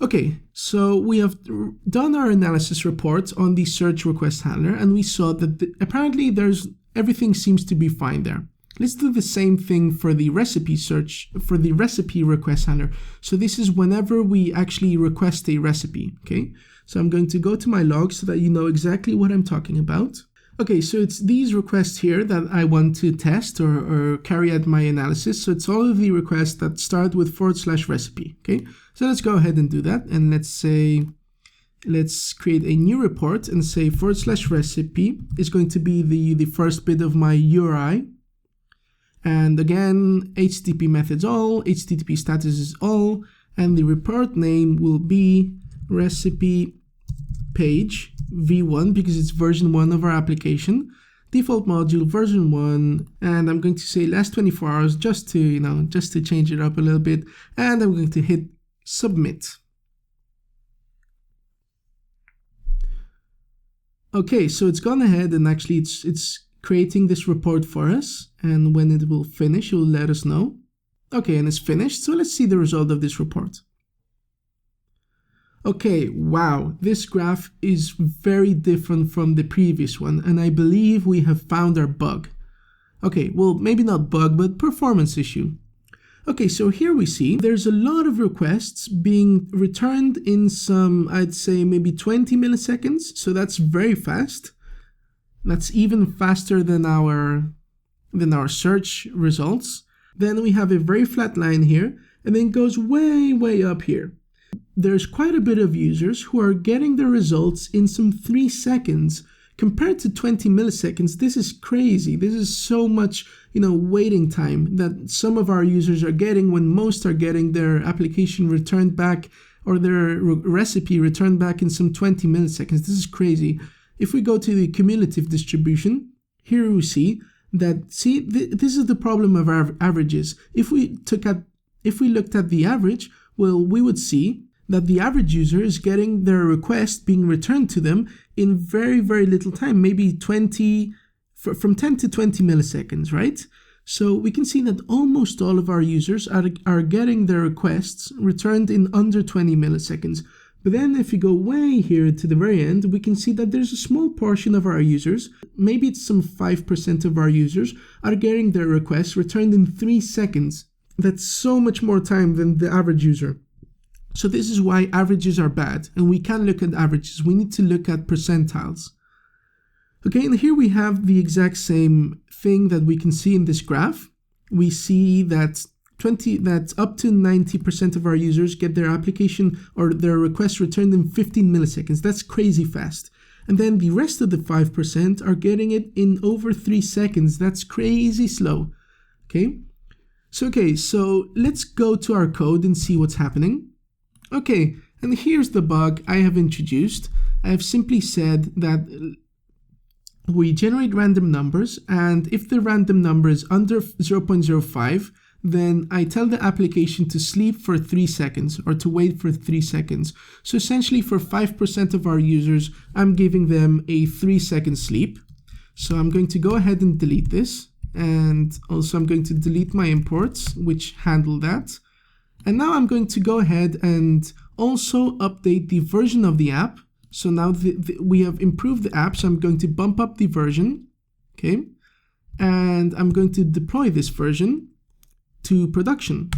Okay, so we have done our analysis report on the search request handler, and we saw that apparently everything seems to be fine there. Let's do the same thing for the recipe request handler. So this is whenever we actually request a recipe, okay? So I'm going to go to my log so that you know exactly what I'm talking about. Okay, so it's these requests here that I want to test or carry out my analysis. So it's all of the requests that start with /recipe, okay? So let's go ahead and do that. And let's create a new report and say /recipe is going to be the first bit of my URI. And again, HTTP methods all, HTTP status is all, and the report name will be recipe page v1 because it's version 1 of our application, default module version 1, and I'm going to say last 24 hours just to change it up a little bit, and I'm going to hit submit. Okay, so it's gone ahead and actually it's creating this report for us, and when it will finish, it will let us know. Okay, and it's finished, so let's see the result of this report. Okay, wow, this graph is very different from the previous one, and I believe we have found our bug. Okay, well, maybe not bug, but performance issue. Okay, so here we see there's a lot of requests being returned in some, I'd say maybe 20 milliseconds, so that's very fast. That's even faster than our search results. Then we have a very flat line here, and then it goes way up here. There's quite a bit of users who are getting their results in some 3 seconds. Compared to 20 milliseconds, this is crazy. This is so much, waiting time that some of our users are getting when most are getting their application returned back or their recipe returned back in some 20 milliseconds. This is crazy. If we go to the cumulative distribution, here we see that, this is the problem of our averages. If we looked at the average, well, we would see that the average user is getting their request being returned to them in very little time, maybe from 10 to 20 milliseconds, right? So we can see that almost all of our users are getting their requests returned in under 20 milliseconds. But then if you go way here to the very end, we can see that there's a small portion of our users, maybe it's some 5% of our users, are getting their requests returned in 3 seconds. That's so much more time than the average user. So this is why averages are bad, and we can't look at averages. We need to look at percentiles. Okay, and here we have the exact same thing that we can see in this graph. We see that up to 90% of our users get their application or their request returned in 15 milliseconds. That's crazy fast. And then the rest of the 5% are getting it in over 3 seconds. That's crazy slow. Okay, so let's go to our code and see what's happening. Okay, and here's the bug I have introduced. I have simply said that we generate random numbers, and if the random number is under 0.05, then I tell the application to sleep for 3 seconds or to wait for 3 seconds. So essentially for 5% of our users, I'm giving them a 3-second sleep. So I'm going to go ahead and delete this. And also I'm going to delete my imports, which handle that. And now I'm going to go ahead and also update the version of the app. So now we have improved the app, so I'm going to bump up the version, okay? And I'm going to deploy this version to production.